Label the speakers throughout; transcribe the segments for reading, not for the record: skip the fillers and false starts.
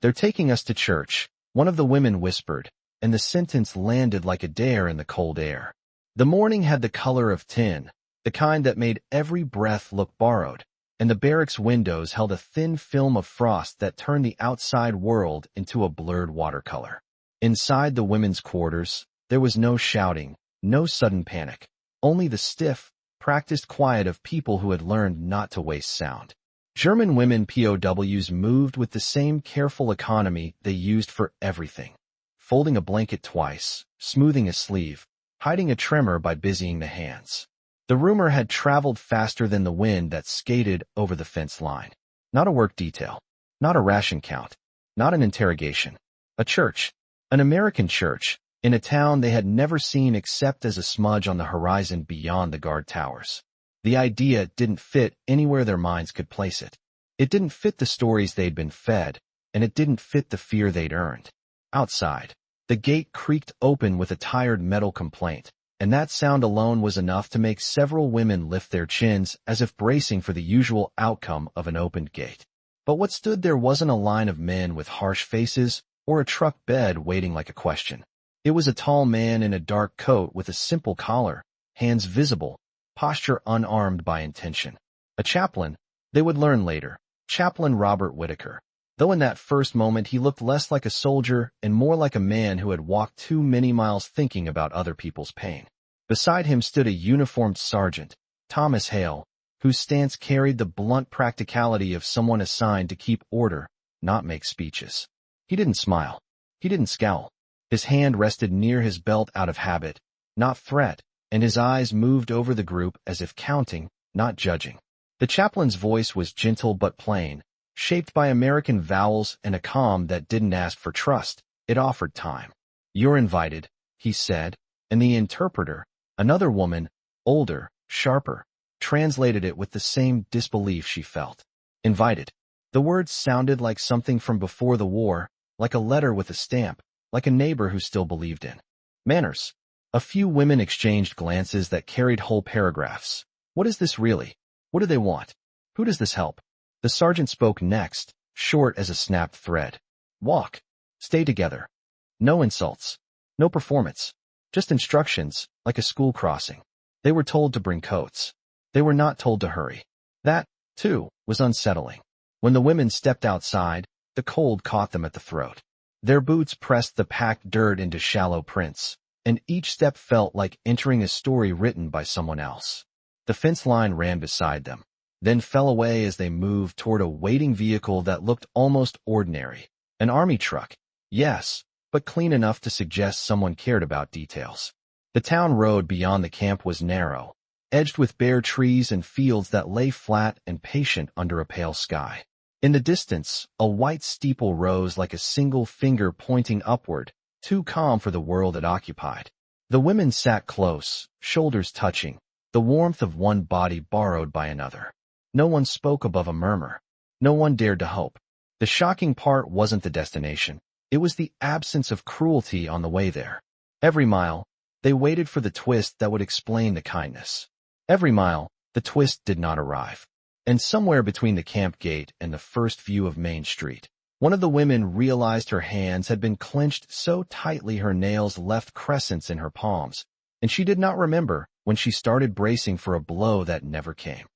Speaker 1: "They're taking us to church," one of the women whispered, and the sentence landed like a dare in the cold air. The morning had the color of tin, the kind that made every breath look borrowed, and the barracks windows held a thin film of frost that turned the outside world into a blurred watercolor. Inside the women's quarters, there was no shouting, no sudden panic, only the stiff, practiced quiet of people who had learned not to waste sound. German women POWs moved with the same careful economy they used for everything. Folding a blanket twice, smoothing a sleeve, hiding a tremor by busying the hands. The rumor had traveled faster than the wind that skated over the fence line. Not a work detail, not a ration count, not an interrogation. A church, an American church, in a town they had never seen except as a smudge on the horizon beyond the guard towers. The idea didn't fit anywhere their minds could place it. It didn't fit the stories they'd been fed, and it didn't fit the fear they'd earned. Outside, the gate creaked open with a tired metal complaint, and that sound alone was enough to make several women lift their chins as if bracing for the usual outcome of an opened gate. But what stood there wasn't a line of men with harsh faces or a truck bed waiting like a question. It was a tall man in a dark coat with a simple collar, hands visible, posture unarmed by intention. A chaplain, they would learn later, Chaplain Robert Whitaker, though in that first moment he looked less like a soldier and more like a man who had walked too many miles thinking about other people's pain. Beside him stood a uniformed sergeant, Thomas Hale, whose stance carried the blunt practicality of someone assigned to keep order, not make speeches. He didn't smile. He didn't scowl. His hand rested near his belt out of habit, not threat, and his eyes moved over the group as if counting, not judging. The chaplain's voice was gentle but plain, shaped by American vowels and a calm that didn't ask for trust. It offered time. "You're invited," he said, and the interpreter, another woman, older, sharper, translated it with the same disbelief she felt. Invited. The words sounded like something from before the war, like a letter with a stamp, like a neighbor who still believed in manners. A few women exchanged glances that carried whole paragraphs. What is this really? What do they want? Who does this help? The sergeant spoke next, short as a snapped thread. "Walk. Stay together. No insults. No performance. Just instructions, like a school crossing." They were told to bring coats. They were not told to hurry. That, too, was unsettling. When the women stepped outside, the cold caught them at the throat. Their boots pressed the packed dirt into shallow prints, and each step felt like entering a story written by someone else. The fence line ran beside them, then fell away as they moved toward a waiting vehicle that looked almost ordinary. An army truck, yes, but clean enough to suggest someone cared about details. The town road beyond the camp was narrow, edged with bare trees and fields that lay flat and patient under a pale sky. In the distance, a white steeple rose like a single finger pointing upward, too calm for the world it occupied. The women sat close, shoulders touching, the warmth of one body borrowed by another. No one spoke above a murmur. No one dared to hope. The shocking part wasn't the destination. It was the absence of cruelty on the way there. Every mile, they waited for the twist that would explain the kindness. Every mile, the twist did not arrive. And somewhere between the camp gate and the first view of Main Street, one of the women realized her hands had been clenched so tightly her nails left crescents in her palms, and she did not remember when she started bracing for a blow that never came.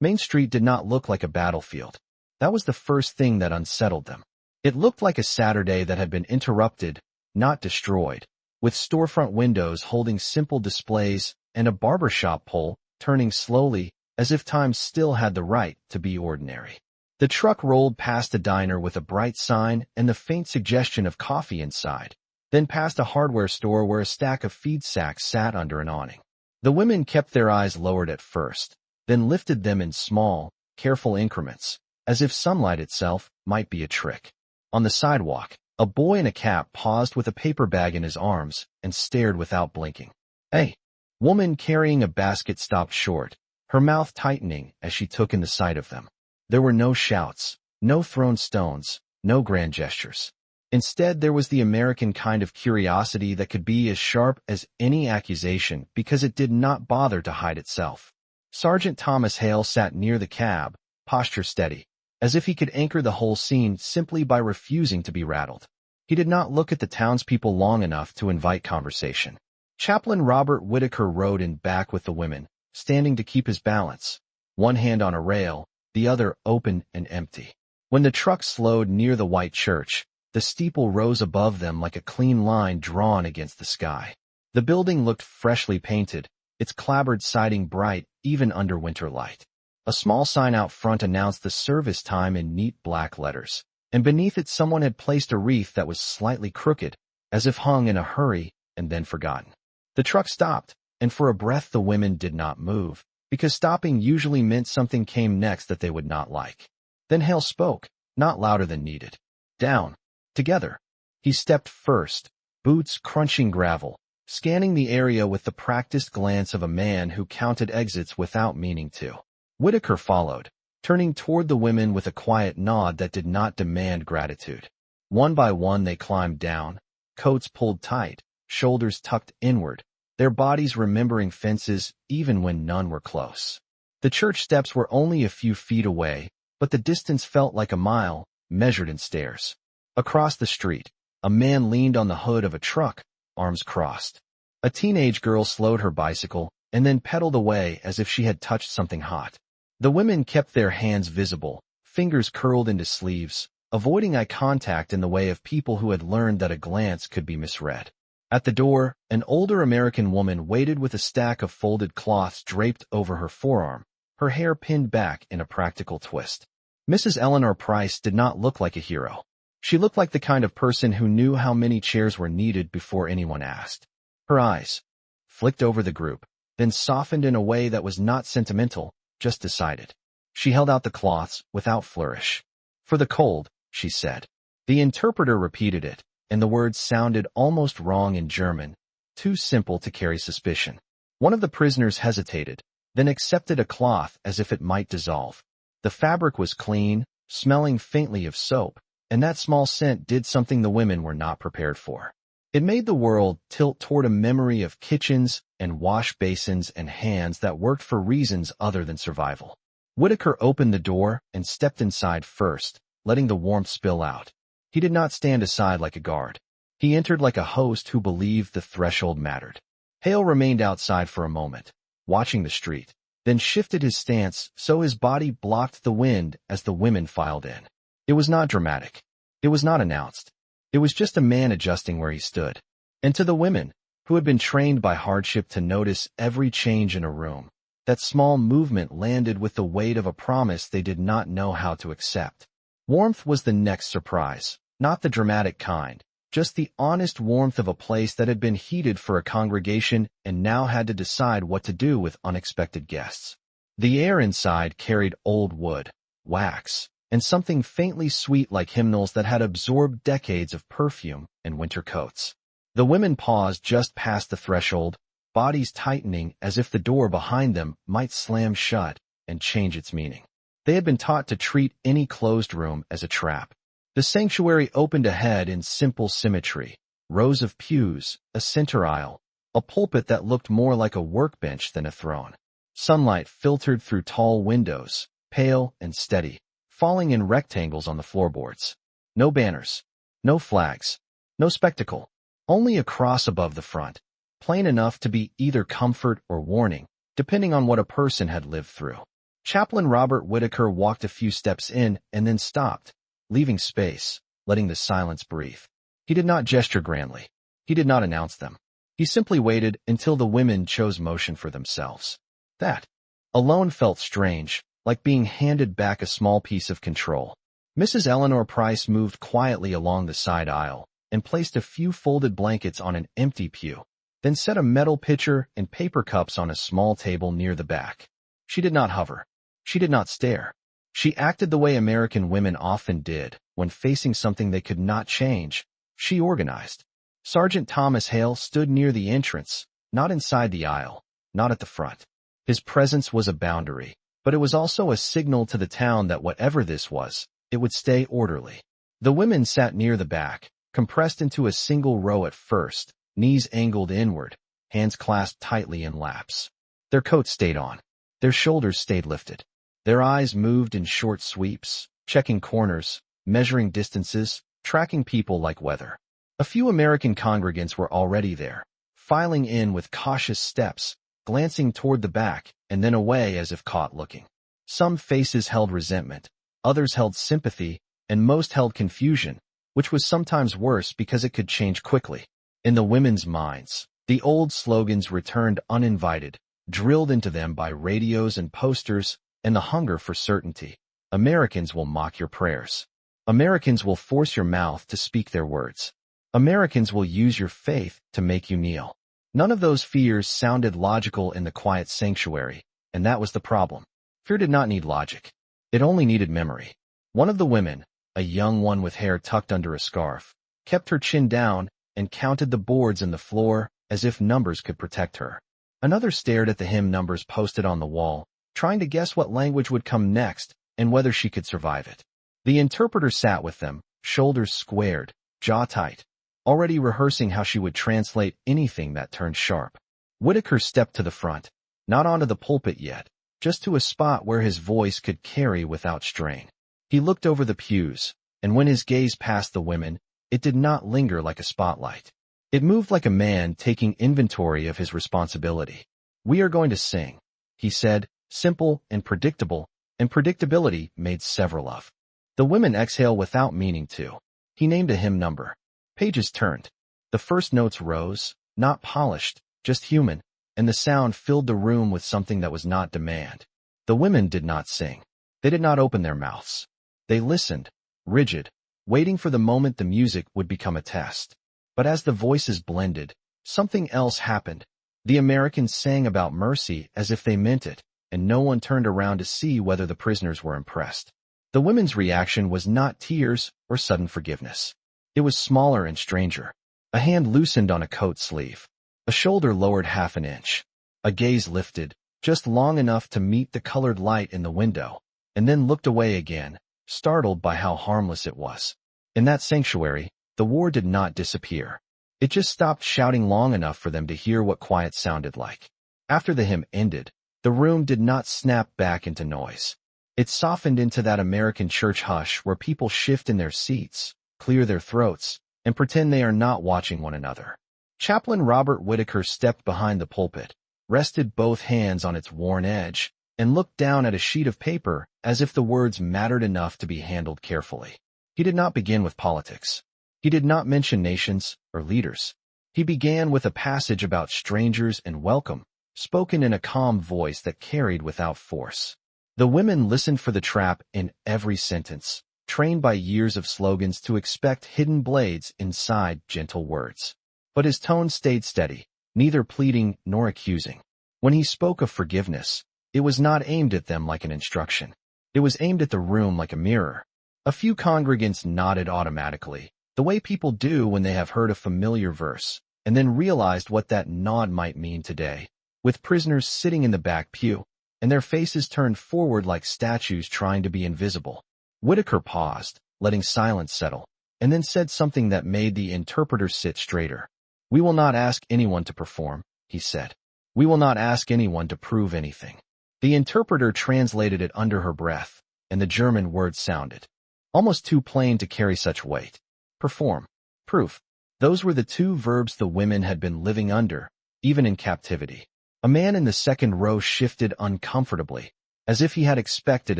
Speaker 1: Main Street did not look like a battlefield. That was the first thing that unsettled them. It looked like a Saturday that had been interrupted, not destroyed, with storefront windows holding simple displays and a barbershop pole turning slowly as if time still had the right to be ordinary. The truck rolled past a diner with a bright sign and the faint suggestion of coffee inside, then past a hardware store where a stack of feed sacks sat under an awning. The women kept their eyes lowered at first, then lifted them in small, careful increments, as if sunlight itself might be a trick. On the sidewalk, a boy in a cap paused with a paper bag in his arms and stared without blinking. "Hey!" Woman carrying a basket stopped short, her mouth tightening as she took in the sight of them. There were no shouts, no thrown stones, no grand gestures. Instead, there was the American kind of curiosity that could be as sharp as any accusation because it did not bother to hide itself. Sergeant Thomas Hale sat near the cab, posture steady, as if he could anchor the whole scene simply by refusing to be rattled. He did not look at the townspeople long enough to invite conversation. Chaplain Robert Whitaker rode in back with the women, standing to keep his balance, one hand on a rail, the other open and empty. When the truck slowed near the white church, the steeple rose above them like a clean line drawn against the sky. The building looked freshly painted, its clapboard siding bright even under winter light. A small sign out front announced the service time in neat black letters, and beneath it someone had placed a wreath that was slightly crooked, as if hung in a hurry and then forgotten. The truck stopped, and for a breath the women did not move, because stopping usually meant something came next that they would not like. Then Hale spoke, not louder than needed. Down. Together. He stepped first, boots crunching gravel, scanning the area with the practiced glance of a man who counted exits without meaning to. Whitaker followed, turning toward the women with a quiet nod that did not demand gratitude. One by one they climbed down, coats pulled tight, shoulders tucked inward, their bodies remembering fences even when none were close. The church steps were only a few feet away, but the distance felt like a mile, measured in stairs. Across the street, a man leaned on the hood of a truck, arms crossed. A teenage girl slowed her bicycle and then pedaled away as if she had touched something hot. The women kept their hands visible, fingers curled into sleeves, avoiding eye contact in the way of people who had learned that a glance could be misread. At the door, an older American woman waited with a stack of folded cloths draped over her forearm, her hair pinned back in a practical twist. Mrs. Eleanor Price did not look like a hero. She looked like the kind of person who knew how many chairs were needed before anyone asked. Her eyes flicked over the group, then softened in a way that was not sentimental, just decided. She held out the cloths without flourish. For the cold, she said. The interpreter repeated it, and the words sounded almost wrong in German, too simple to carry suspicion. One of the prisoners hesitated, then accepted a cloth as if it might dissolve. The fabric was clean, smelling faintly of soap, and that small scent did something the women were not prepared for. It made the world tilt toward a memory of kitchens and wash basins and hands that worked for reasons other than survival. Whitaker opened the door and stepped inside first, letting the warmth spill out. He did not stand aside like a guard. He entered like a host who believed the threshold mattered. Hale remained outside for a moment, watching the street, then shifted his stance so his body blocked the wind as the women filed in. It was not dramatic. It was not announced. It was just a man adjusting where he stood. And to the women, who had been trained by hardship to notice every change in a room, that small movement landed with the weight of a promise they did not know how to accept. Warmth was the next surprise, not the dramatic kind, just the honest warmth of a place that had been heated for a congregation and now had to decide what to do with unexpected guests. The air inside carried old wood, wax, and something faintly sweet like hymnals that had absorbed decades of perfume and winter coats. The women paused just past the threshold, bodies tightening as if the door behind them might slam shut and change its meaning. They had been taught to treat any closed room as a trap. The sanctuary opened ahead in simple symmetry, rows of pews, a center aisle, a pulpit that looked more like a workbench than a throne. Sunlight filtered through tall windows, pale and steady, falling in rectangles on the floorboards. No banners, no flags, no spectacle, only a cross above the front, plain enough to be either comfort or warning, depending on what a person had lived through. Chaplain Robert Whitaker walked a few steps in and then stopped, leaving space, letting the silence breathe. He did not gesture grandly. He did not announce them. He simply waited until the women chose motion for themselves. That alone felt strange, like being handed back a small piece of control. Mrs. Eleanor Price moved quietly along the side aisle and placed a few folded blankets on an empty pew, then set a metal pitcher and paper cups on a small table near the back. She did not hover. She did not stare. She acted the way American women often did when facing something they could not change. She organized. Sergeant Thomas Hale stood near the entrance, not inside the aisle, not at the front. His presence was a boundary, but it was also a signal to the town that whatever this was, it would stay orderly. The women sat near the back, compressed into a single row at first, knees angled inward, hands clasped tightly in laps. Their coats stayed on. Their shoulders stayed lifted. Their eyes moved in short sweeps, checking corners, measuring distances, tracking people like weather. A few American congregants were already there, filing in with cautious steps, glancing toward the back, and then away as if caught looking. Some faces held resentment, others held sympathy, and most held confusion, which was sometimes worse because it could change quickly. In the women's minds, the old slogans returned uninvited, drilled into them by radios and posters, and the hunger for certainty. Americans will mock your prayers. Americans will force your mouth to speak their words. Americans will use your faith to make you kneel. None of those fears sounded logical in the quiet sanctuary, and that was the problem. Fear did not need logic. It only needed memory. One of the women, a young one with hair tucked under a scarf, kept her chin down and counted the boards in the floor as if numbers could protect her. Another stared at the hymn numbers posted on the wall, trying to guess what language would come next and whether she could survive it. The interpreter sat with them, shoulders squared, jaw tight, already rehearsing how she would translate anything that turned sharp. Whitaker stepped to the front, not onto the pulpit yet, just to a spot where his voice could carry without strain. He looked over the pews, and when his gaze passed the women, it did not linger like a spotlight. It moved like a man taking inventory of his responsibility. "We are going to sing," he said, simple and predictable, and predictability made several of. The women exhaled without meaning to. He named a hymn number. Pages turned. The first notes rose, not polished, just human, and the sound filled the room with something that was not demand. The women did not sing. They did not open their mouths. They listened, rigid, waiting for the moment the music would become a test. But as the voices blended, something else happened. The Americans sang about mercy as if they meant it, and no one turned around to see whether the prisoners were impressed. The women's reaction was not tears or sudden forgiveness. It was smaller and stranger. A hand loosened on a coat sleeve. A shoulder lowered half an inch. A gaze lifted, just long enough to meet the colored light in the window, and then looked away again, startled by how harmless it was. In that sanctuary, the war did not disappear. It just stopped shouting long enough for them to hear what quiet sounded like. After the hymn ended, the room did not snap back into noise. It softened into that American church hush where people shift in their seats, clear their throats, and pretend they are not watching one another. Chaplain Robert Whitaker stepped behind the pulpit, rested both hands on its worn edge, and looked down at a sheet of paper as if the words mattered enough to be handled carefully. He did not begin with politics. He did not mention nations or leaders. He began with a passage about strangers and welcome, spoken in a calm voice that carried without force. The women listened for the trap in every sentence, trained by years of slogans to expect hidden blades inside gentle words. But his tone stayed steady, neither pleading nor accusing. When he spoke of forgiveness, it was not aimed at them like an instruction. It was aimed at the room like a mirror. A few congregants nodded automatically, the way people do when they have heard a familiar verse, and then realized what that nod might mean today, with prisoners sitting in the back pew, and their faces turned forward like statues trying to be invisible. Whitaker paused, letting silence settle, and then said something that made the interpreter sit straighter. "We will not ask anyone to perform," he said. "We will not ask anyone to prove anything." The interpreter translated it under her breath, and the German word sounded almost too plain to carry such weight. Perform. Proof. Those were the two verbs the women had been living under, even in captivity. A man in the second row shifted uncomfortably, as if he had expected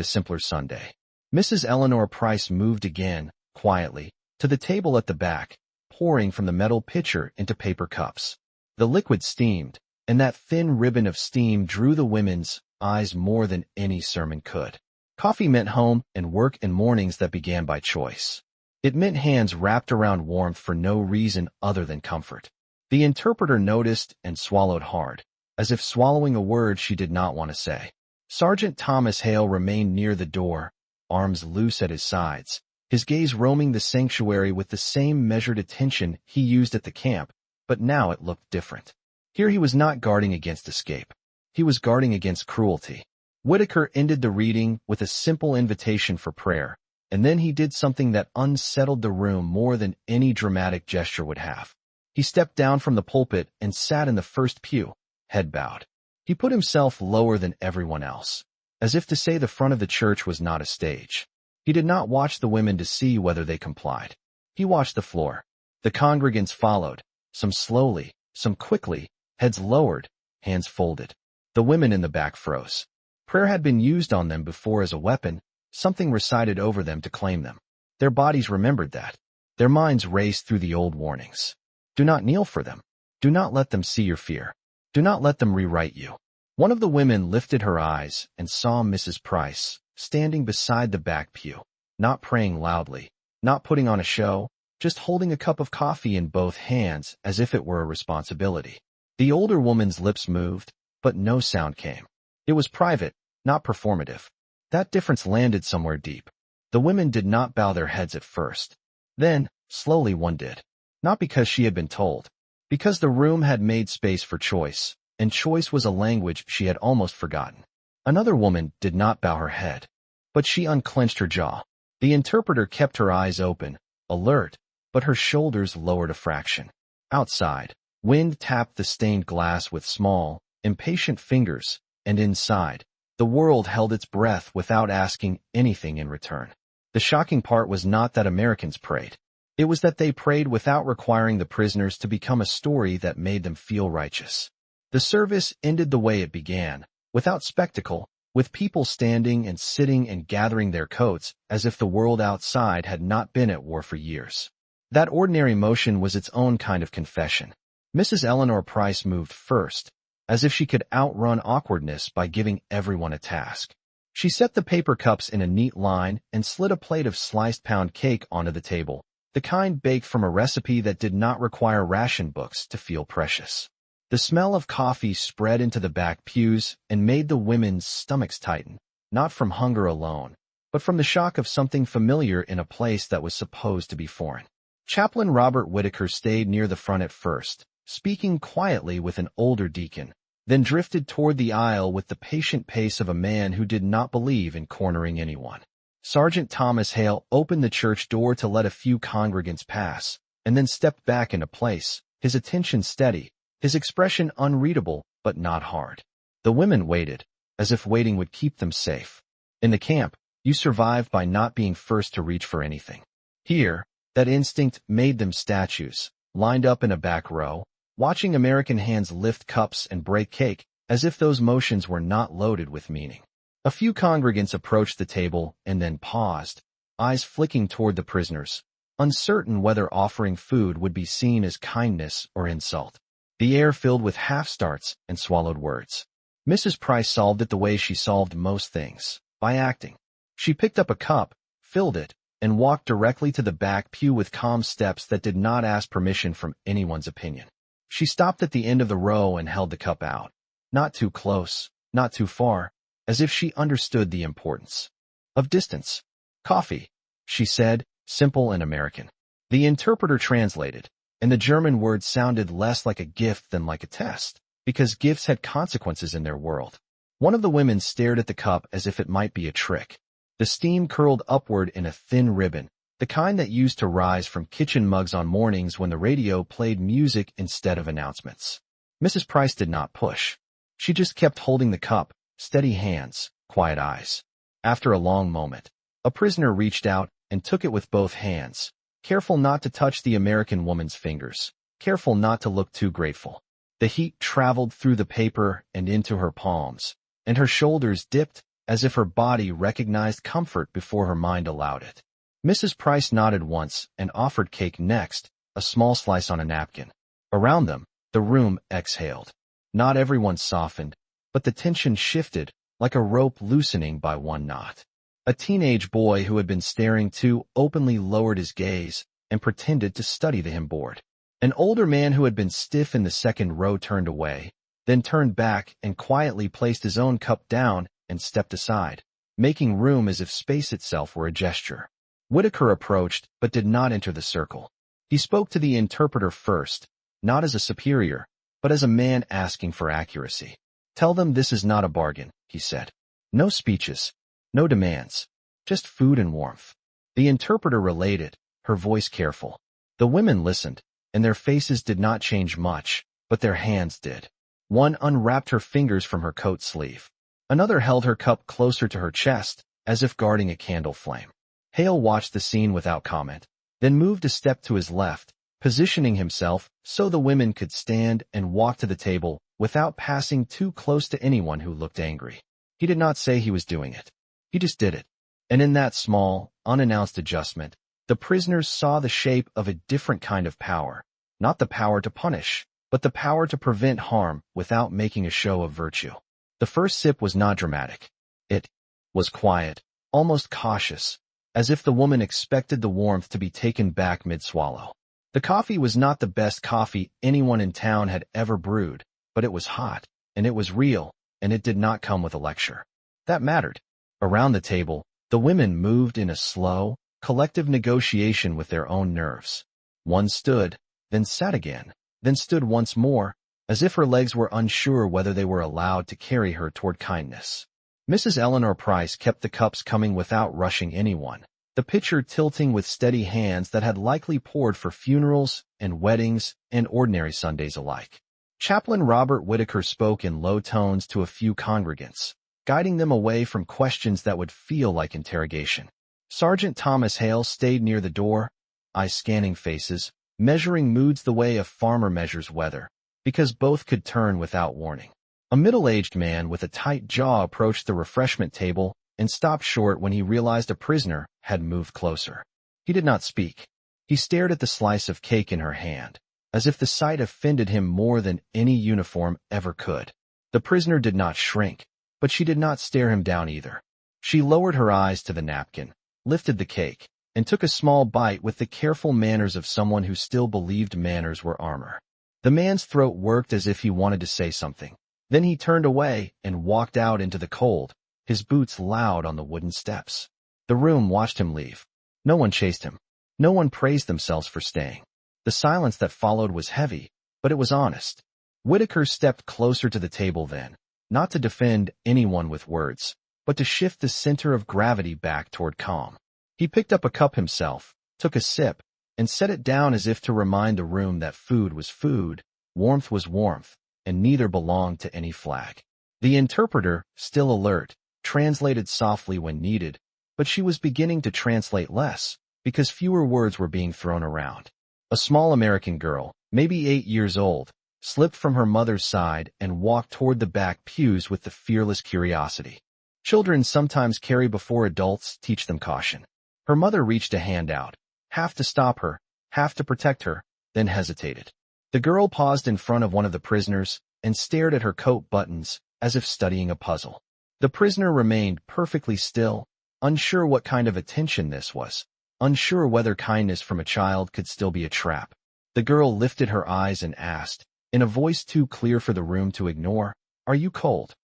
Speaker 1: a simpler Sunday. Mrs. Eleanor Price moved again, quietly, to the table at the back, pouring from the metal pitcher into paper cups. The liquid steamed, and that thin ribbon of steam drew the women's eyes more than any sermon could. Coffee meant home and work and mornings that began by choice. It meant hands wrapped around warmth for no reason other than comfort. The interpreter noticed and swallowed hard, as if swallowing a word she did not want to say. Sergeant Thomas Hale remained near the door, arms loose at his sides, his gaze roaming the sanctuary with the same measured attention he used at the camp, but now it looked different. Here he was not guarding against escape. He was guarding against cruelty. Whitaker ended the reading with a simple invitation for prayer, and then he did something that unsettled the room more than any dramatic gesture would have. He stepped down from the pulpit and sat in the first pew, head bowed. He put himself lower than everyone else, as if to say the front of the church was not a stage. He did not watch the women to see whether they complied. He watched the floor. The congregants followed, some slowly, some quickly, heads lowered, hands folded. The women in the back froze. Prayer had been used on them before as a weapon, something recited over them to claim them. Their bodies remembered that. Their minds raced through the old warnings. Do not kneel for them. Do not let them see your fear. Do not let them rewrite you. One of the women lifted her eyes and saw Mrs. Price, standing beside the back pew, not praying loudly, not putting on a show, just holding a cup of coffee in both hands as if it were a responsibility. The older woman's lips moved, but no sound came. It was private, not performative. That difference landed somewhere deep. The women did not bow their heads at first. Then, slowly one did. Not because she had been told. Because the room had made space for choice, and choice was a language she had almost forgotten. Another woman did not bow her head, but she unclenched her jaw. The interpreter kept her eyes open, alert, but her shoulders lowered a fraction. Outside, wind tapped the stained glass with small, impatient fingers, and inside, the world held its breath without asking anything in return. The shocking part was not that Americans prayed. It was that they prayed without requiring the prisoners to become a story that made them feel righteous. The service ended the way it began, without spectacle, with people standing and sitting and gathering their coats as if the world outside had not been at war for years. That ordinary motion was its own kind of confession. Mrs. Eleanor Price moved first, as if she could outrun awkwardness by giving everyone a task. She set the paper cups in a neat line and slid a plate of sliced pound cake onto the table, the kind baked from a recipe that did not require ration books to feel precious. The smell of coffee spread into the back pews and made the women's stomachs tighten, not from hunger alone, but from the shock of something familiar in a place that was supposed to be foreign. Chaplain Robert Whittaker stayed near the front at first, speaking quietly with an older deacon, then drifted toward the aisle with the patient pace of a man who did not believe in cornering anyone. Sergeant Thomas Hale opened the church door to let a few congregants pass, and then stepped back into place, his attention steady, his expression unreadable but not hard. The women waited, as if waiting would keep them safe. In the camp, you survived by not being first to reach for anything. Here, that instinct made them statues, lined up in a back row, watching American hands lift cups and break cake, as if those motions were not loaded with meaning. A few congregants approached the table and then paused, eyes flicking toward the prisoners, uncertain whether offering food would be seen as kindness or insult. The air filled with half-starts and swallowed words. Mrs. Price solved it the way she solved most things, by acting. She picked up a cup, filled it, and walked directly to the back pew with calm steps that did not ask permission from anyone's opinion. She stopped at the end of the row and held the cup out. Not too close, not too far, as if she understood the importance of distance. Coffee, she said, simple and American. The interpreter translated, and the German word sounded less like a gift than like a test, because gifts had consequences in their world. One of the women stared at the cup as if it might be a trick. The steam curled upward in a thin ribbon, the kind that used to rise from kitchen mugs on mornings when the radio played music instead of announcements. Mrs. Price did not push. She just kept holding the cup, steady hands, quiet eyes. After a long moment, a prisoner reached out and took it with both hands, careful not to touch the American woman's fingers, careful not to look too grateful. The heat traveled through the paper and into her palms, and her shoulders dipped as if her body recognized comfort before her mind allowed it. Mrs. Price nodded once and offered cake next, a small slice on a napkin. Around them, the room exhaled. Not everyone softened, but the tension shifted, like a rope loosening by one knot. A teenage boy who had been staring too openly lowered his gaze and pretended to study the hymn board. An older man who had been stiff in the second row turned away, then turned back and quietly placed his own cup down and stepped aside, making room as if space itself were a gesture. Whittaker approached but did not enter the circle. He spoke to the interpreter first, not as a superior, but as a man asking for accuracy. "Tell them this is not a bargain," he said. "No speeches. No demands, just food and warmth." The interpreter related, her voice careful. The women listened, and their faces did not change much, but their hands did. One unwrapped her fingers from her coat sleeve. Another held her cup closer to her chest, as if guarding a candle flame. Hale watched the scene without comment, then moved a step to his left, positioning himself so the women could stand and walk to the table without passing too close to anyone who looked angry. He did not say he was doing it. He just did it. And in that small, unannounced adjustment, the prisoners saw the shape of a different kind of power. Not the power to punish, but the power to prevent harm without making a show of virtue. The first sip was not dramatic. It was quiet, almost cautious, as if the woman expected the warmth to be taken back mid-swallow. The coffee was not the best coffee anyone in town had ever brewed, but it was hot, and it was real, and it did not come with a lecture. That mattered. Around the table, the women moved in a slow, collective negotiation with their own nerves. One stood, then sat again, then stood once more, as if her legs were unsure whether they were allowed to carry her toward kindness. Mrs. Eleanor Price kept the cups coming without rushing anyone, the pitcher tilting with steady hands that had likely poured for funerals and weddings and ordinary Sundays alike. Chaplain Robert Whitaker spoke in low tones to a few congregants, guiding them away from questions that would feel like interrogation. Sergeant Thomas Hale stayed near the door, eyes scanning faces, measuring moods the way a farmer measures weather, because both could turn without warning. A middle-aged man with a tight jaw approached the refreshment table and stopped short when he realized a prisoner had moved closer. He did not speak. He stared at the slice of cake in her hand, as if the sight offended him more than any uniform ever could. The prisoner did not shrink, but she did not stare him down either. She lowered her eyes to the napkin, lifted the cake, and took a small bite with the careful manners of someone who still believed manners were armor. The man's throat worked as if he wanted to say something. Then he turned away and walked out into the cold, his boots loud on the wooden steps. The room watched him leave. No one chased him. No one praised themselves for staying. The silence that followed was heavy, but it was honest. Whitaker stepped closer to the table then, not to defend anyone with words, but to shift the center of gravity back toward calm. He picked up a cup himself, took a sip, and set it down as if to remind the room that food was food, warmth was warmth, and neither belonged to any flag. The interpreter, still alert, translated softly when needed, but she was beginning to translate less, because fewer words were being thrown around. A small American girl, maybe 8 years old, slipped from her mother's side and walked toward the back pews with the fearless curiosity. Children sometimes carry before adults teach them caution. Her mother reached a hand out, half to stop her, half to protect her, then hesitated. The girl paused in front of one of the prisoners and stared at her coat buttons as if studying a puzzle. The prisoner remained perfectly still, unsure what kind of attention this was, unsure whether kindness from a child could still be a trap. The girl lifted her eyes and asked, in a voice too clear for the room to ignore, "Are you cold?"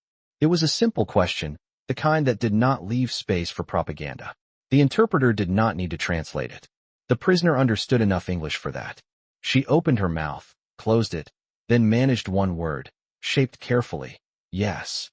Speaker 1: It was a simple question, the kind that did not leave space for propaganda. The interpreter did not need to translate it. The prisoner understood enough English for that. She opened her mouth, closed it, then managed one word, shaped carefully, "Yes."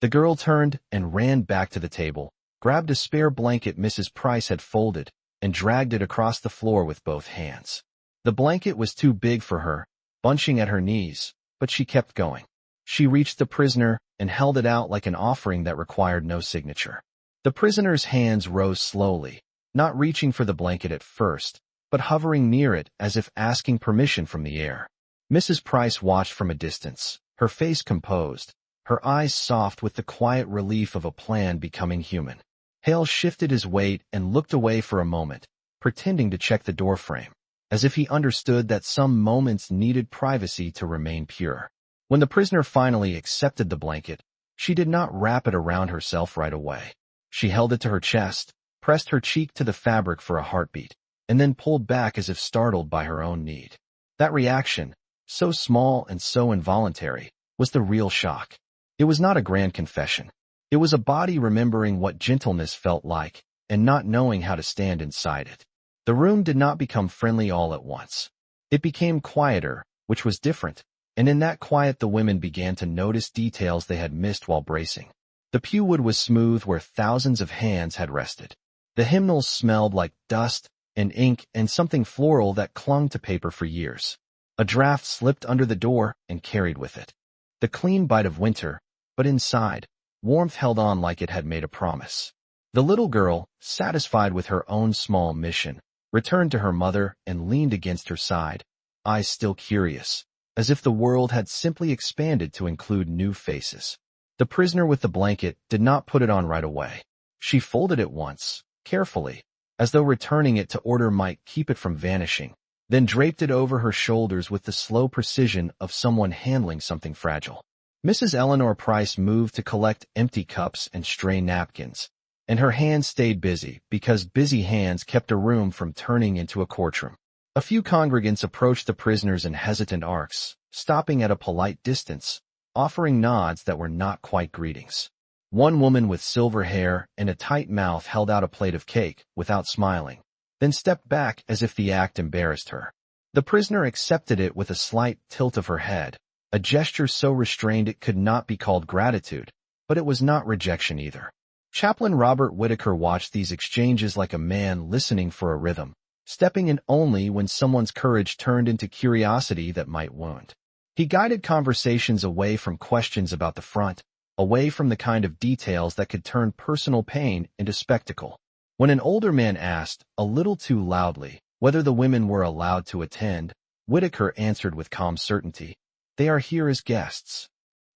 Speaker 1: The girl turned and ran back to the table, grabbed a spare blanket Mrs. Price had folded, and dragged it across the floor with both hands. The blanket was too big for her, bunching at her knees, but she kept going. She reached the prisoner and held it out like an offering that required no signature. The prisoner's hands rose slowly, not reaching for the blanket at first, but hovering near it as if asking permission from the air. Mrs. Price watched from a distance, her face composed, her eyes soft with the quiet relief of a plan becoming human. Hale shifted his weight and looked away for a moment, pretending to check the doorframe, as if he understood that some moments needed privacy to remain pure. When the prisoner finally accepted the blanket, she did not wrap it around herself right away. She held it to her chest, pressed her cheek to the fabric for a heartbeat, and then pulled back as if startled by her own need. That reaction, so small and so involuntary, was the real shock. It was not a grand confession. It was a body remembering what gentleness felt like and not knowing how to stand inside it. The room did not become friendly all at once. It became quieter, which was different, and in that quiet the women began to notice details they had missed while bracing. The pew wood was smooth where thousands of hands had rested. The hymnals smelled like dust and ink and something floral that clung to paper for years. A draft slipped under the door and carried with it the clean bite of winter, but inside, warmth held on like it had made a promise. The little girl, satisfied with her own small mission, returned to her mother and leaned against her side, eyes still curious, as if the world had simply expanded to include new faces. The prisoner with the blanket did not put it on right away. She folded it once, carefully, as though returning it to order might keep it from vanishing, then draped it over her shoulders with the slow precision of someone handling something fragile. Mrs. Eleanor Price moved to collect empty cups and stray napkins, and her hands stayed busy because busy hands kept a room from turning into a courtroom. A few congregants approached the prisoners in hesitant arcs, stopping at a polite distance, offering nods that were not quite greetings. One woman with silver hair and a tight mouth held out a plate of cake without smiling, then stepped back as if the act embarrassed her. The prisoner accepted it with a slight tilt of her head, a gesture so restrained it could not be called gratitude, but it was not rejection either. Chaplain Robert Whitaker watched these exchanges like a man listening for a rhythm, stepping in only when someone's courage turned into curiosity that might wound. He guided conversations away from questions about the front, away from the kind of details that could turn personal pain into spectacle. When an older man asked, a little too loudly, whether the women were allowed to attend, Whitaker answered with calm certainty, "They are here as guests."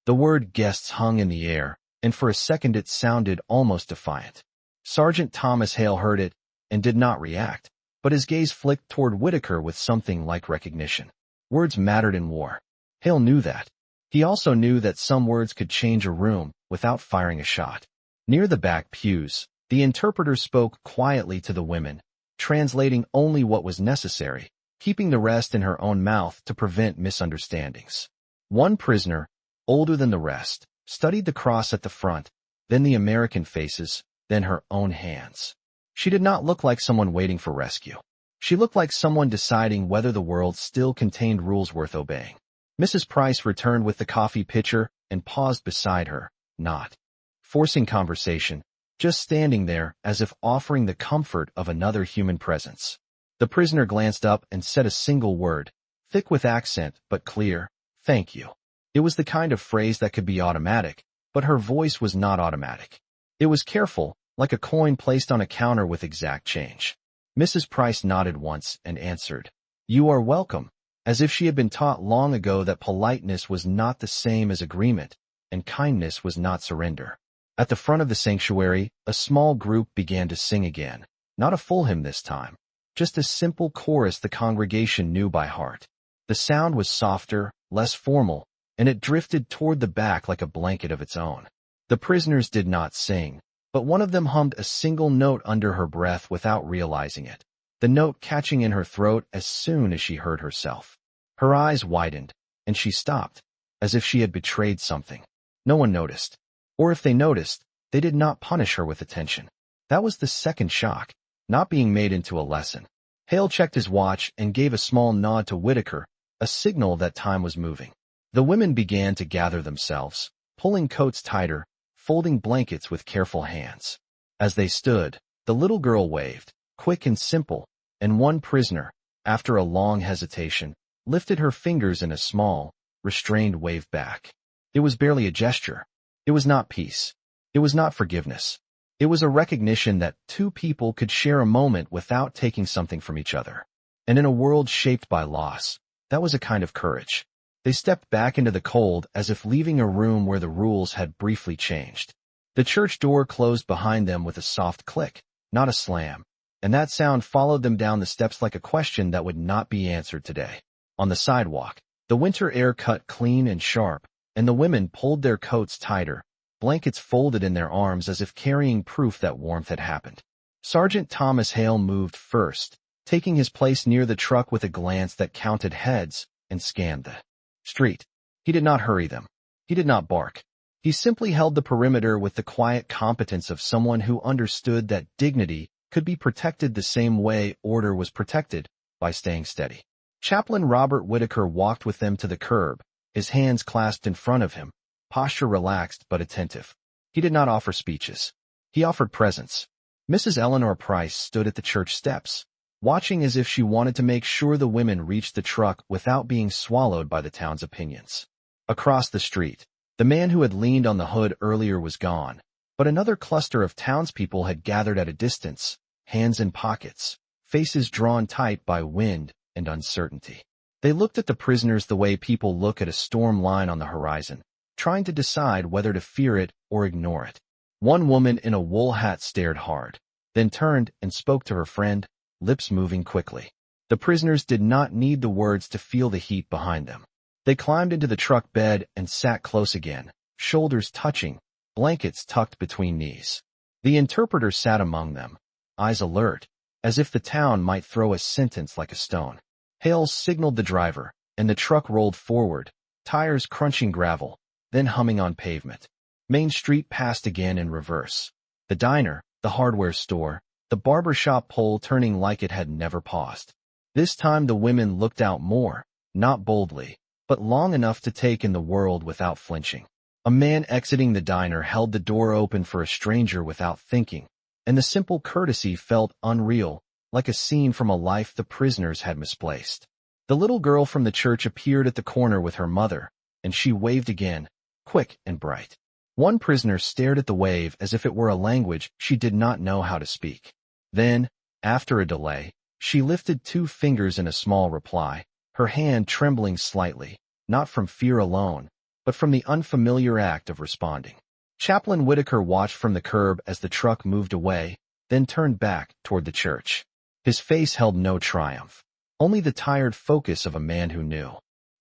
Speaker 1: The word guests hung in the air, and for a second it sounded almost defiant. Sergeant Thomas Hale heard it and did not react, but his gaze flicked toward Whitaker with something like recognition. Words mattered in war. Hale knew that. He also knew that some words could change a room without firing a shot. Near the back pews, the interpreter spoke quietly to the women, translating only what was necessary, keeping the rest in her own mouth to prevent misunderstandings. One prisoner, older than the rest, studied the cross at the front, then the American faces, then her own hands. She did not look like someone waiting for rescue. She looked like someone deciding whether the world still contained rules worth obeying. Mrs. Price returned with the coffee pitcher and paused beside her, not forcing conversation, just standing there as if offering the comfort of another human presence. The prisoner glanced up and said a single word, thick with accent but clear, "Thank you." It was the kind of phrase that could be automatic, but her voice was not automatic. It was careful, like a coin placed on a counter with exact change. Mrs. Price nodded once and answered, "You are welcome," as if she had been taught long ago that politeness was not the same as agreement, and kindness was not surrender. At the front of the sanctuary, a small group began to sing again, not a full hymn this time, just a simple chorus the congregation knew by heart. The sound was softer, less formal, and it drifted toward the back like a blanket of its own. The prisoners did not sing, but one of them hummed a single note under her breath without realizing it, the note catching in her throat as soon as she heard herself. Her eyes widened, and she stopped, as if she had betrayed something. No one noticed. Or if they noticed, they did not punish her with attention. That was the second shock, not being made into a lesson. Hale checked his watch and gave a small nod to Whitaker, a signal that time was moving. The women began to gather themselves, pulling coats tighter, folding blankets with careful hands. As they stood, the little girl waved, quick and simple, and one prisoner, after a long hesitation, lifted her fingers in a small, restrained wave back. It was barely a gesture. It was not peace. It was not forgiveness. It was a recognition that two people could share a moment without taking something from each other. And in a world shaped by loss, that was a kind of courage. They stepped back into the cold as if leaving a room where the rules had briefly changed. The church door closed behind them with a soft click, not a slam, and that sound followed them down the steps like a question that would not be answered today. On the sidewalk, the winter air cut clean and sharp, and the women pulled their coats tighter, blankets folded in their arms as if carrying proof that warmth had happened. Sergeant Thomas Hale moved first, taking his place near the truck with a glance that counted heads and scanned the street. He did not hurry them. He did not bark. He simply held the perimeter with the quiet competence of someone who understood that dignity could be protected the same way order was protected, by staying steady. Chaplain Robert Whitaker walked with them to the curb, his hands clasped in front of him, posture relaxed but attentive. He did not offer speeches. He offered presence. Mrs. Eleanor Price stood at the church steps, watching as if she wanted to make sure the women reached the truck without being swallowed by the town's opinions. Across the street, the man who had leaned on the hood earlier was gone, But another cluster of townspeople had gathered at a distance, hands in pockets, faces drawn tight by wind and uncertainty. They looked at the prisoners the way people look at a storm line on the horizon, trying to decide whether to fear it or ignore it. One woman in a wool hat stared hard, then turned and spoke to her friend, lips moving quickly. The prisoners did not need the words to feel the heat behind them. They climbed into the truck bed and sat close again, shoulders touching, blankets tucked between knees. The interpreter sat among them, eyes alert, as if the town might throw a sentence like a stone. Hale signaled the driver, and the truck rolled forward, tires crunching gravel, then humming on pavement. Main Street passed again in reverse. The diner, the hardware store, the barber shop pole turning like it had never paused. This time the women looked out more, not boldly, but long enough to take in the world without flinching. A man exiting the diner held the door open for a stranger without thinking, and the simple courtesy felt unreal, like a scene from a life the prisoners had misplaced. The little girl from the church appeared at the corner with her mother, and she waved again, quick and bright. One prisoner stared at the wave as if it were a language she did not know how to speak. Then, after a delay, she lifted 2 fingers in a small reply, her hand trembling slightly, not from fear alone, but from the unfamiliar act of responding. Chaplain Whitaker watched from the curb as the truck moved away, then turned back toward the church. His face held no triumph, only the tired focus of a man who knew.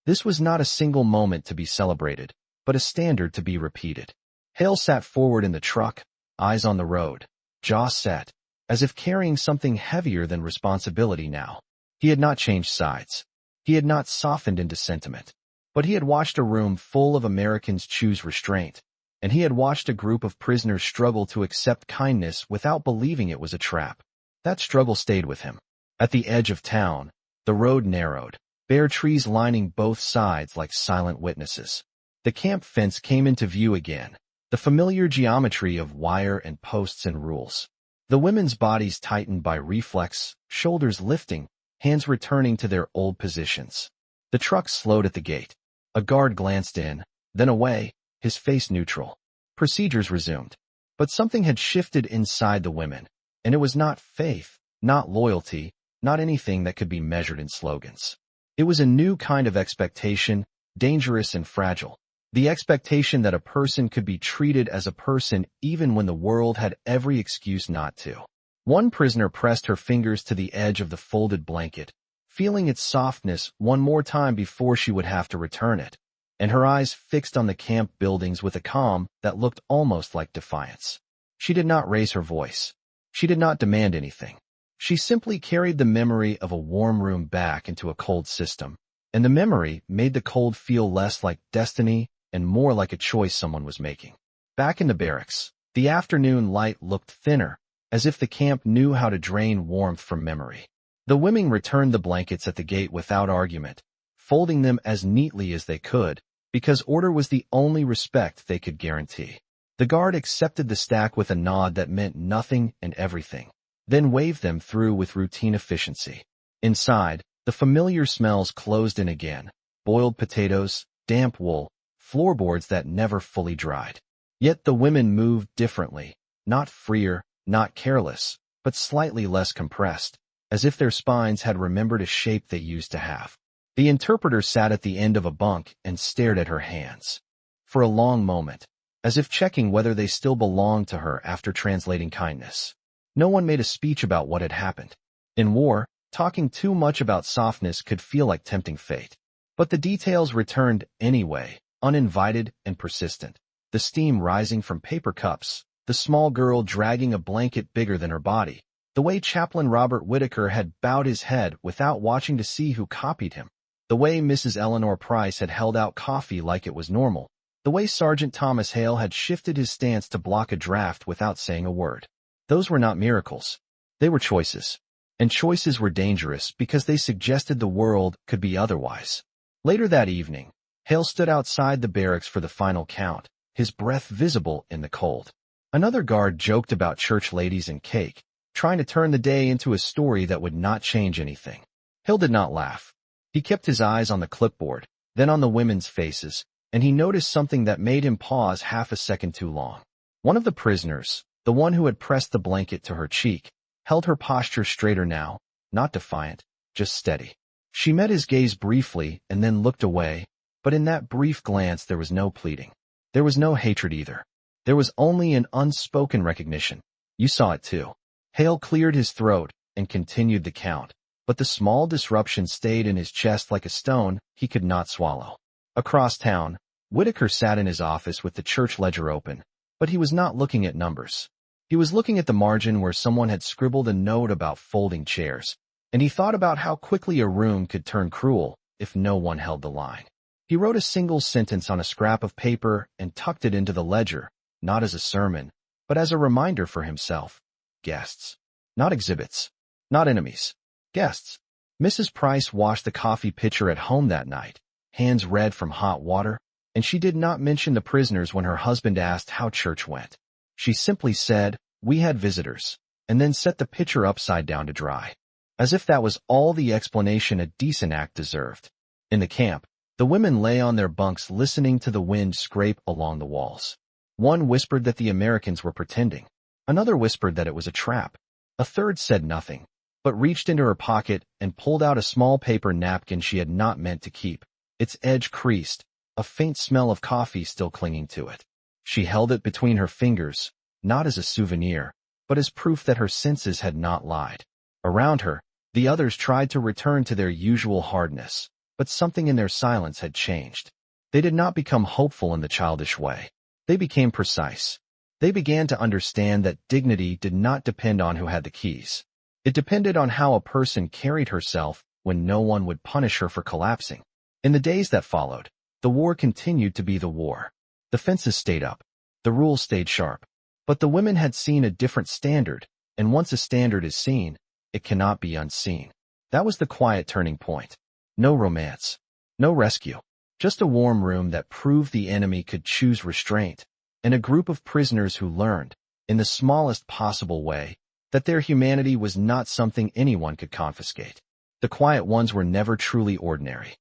Speaker 1: This was not a single moment to be celebrated, but a standard to be repeated. Hale sat forward in the truck, eyes on the road, jaw set, as if carrying something heavier than responsibility now. He had not changed sides. He had not softened into sentiment. But he had watched a room full of Americans choose restraint, and he had watched a group of prisoners struggle to accept kindness without believing it was a trap. That struggle stayed with him. At the edge of town, the road narrowed, bare trees lining both sides like silent witnesses. The camp fence came into view again, the familiar geometry of wire and posts and rules. The women's bodies tightened by reflex, shoulders lifting, hands returning to their old positions. The truck slowed at the gate. A guard glanced in, then away, his face neutral. Procedures resumed. But something had shifted inside the women, and it was not faith, not loyalty, not anything that could be measured in slogans. It was a new kind of expectation, dangerous and fragile. The expectation that a person could be treated as a person even when the world had every excuse not to. One prisoner pressed her fingers to the edge of the folded blanket, feeling its softness one more time before she would have to return it, and her eyes fixed on the camp buildings with a calm that looked almost like defiance. She did not raise her voice. She did not demand anything. She simply carried the memory of a warm room back into a cold system, and the memory made the cold feel less like destiny and more like a choice someone was making. Back in the barracks, the afternoon light looked thinner, as if the camp knew how to drain warmth from memory. The women returned the blankets at the gate without argument, folding them as neatly as they could, because order was the only respect they could guarantee. The guard accepted the stack with a nod that meant nothing and everything, then waved them through with routine efficiency. Inside, the familiar smells closed in again: boiled potatoes, damp wool, floorboards that never fully dried. Yet the women moved differently, not freer, not careless, but slightly less compressed, as if their spines had remembered a shape they used to have. The interpreter sat at the end of a bunk and stared at her hands. For a long moment, as if checking whether they still belonged to her after translating kindness. No one made a speech about what had happened. In war, talking too much about softness could feel like tempting fate. But the details returned anyway, uninvited and persistent. The steam rising from paper cups, the small girl dragging a blanket bigger than her body, the way Chaplain Robert Whitaker had bowed his head without watching to see who copied him, the way Mrs. Eleanor Price had held out coffee like it was normal, the way Sergeant Thomas Hale had shifted his stance to block a draft without saying a word. Those were not miracles. They were choices. And choices were dangerous because they suggested the world could be otherwise. Later that evening, Hale stood outside the barracks for the final count, his breath visible in the cold. Another guard joked about church ladies and cake, trying to turn the day into a story that would not change anything. Hale did not laugh. He kept his eyes on the clipboard, then on the women's faces, and he noticed something that made him pause half a second too long. One of the prisoners, the one who had pressed the blanket to her cheek, held her posture straighter now, not defiant, just steady. She met his gaze briefly and then looked away, but in that brief glance there was no pleading. There was no hatred either. There was only an unspoken recognition. You saw it too. Hale cleared his throat and continued the count, but the small disruption stayed in his chest like a stone he could not swallow. Across town, Whitaker sat in his office with the church ledger open, but he was not looking at numbers. He was looking at the margin where someone had scribbled a note about folding chairs, and he thought about how quickly a room could turn cruel if no one held the line. He wrote a single sentence on a scrap of paper and tucked it into the ledger, not as a sermon, but as a reminder for himself. Guests. Not exhibits. Not enemies. Guests. Mrs. Price washed the coffee pitcher at home that night, hands red from hot water, and she did not mention the prisoners when her husband asked how church went. She simply said, "We had visitors," and then set the pitcher upside down to dry. As if that was all the explanation a decent act deserved. In the camp, the women lay on their bunks listening to the wind scrape along the walls. One whispered that the Americans were pretending. Another whispered that it was a trap. A third said nothing, but reached into her pocket and pulled out a small paper napkin she had not meant to keep, its edge creased, a faint smell of coffee still clinging to it. She held it between her fingers, not as a souvenir, but as proof that her senses had not lied. Around her, the others tried to return to their usual hardness, but something in their silence had changed. They did not become hopeful in the childish way. They became precise. They began to understand that dignity did not depend on who had the keys. It depended on how a person carried herself when no one would punish her for collapsing. In the days that followed, the war continued to be the war. The fences stayed up. The rules stayed sharp. But the women had seen a different standard, and once a standard is seen, it cannot be unseen. That was the quiet turning point. No romance. No rescue. Just a warm room that proved the enemy could choose restraint, and a group of prisoners who learned, in the smallest possible way, that their humanity was not something anyone could confiscate. The quiet ones were never truly ordinary.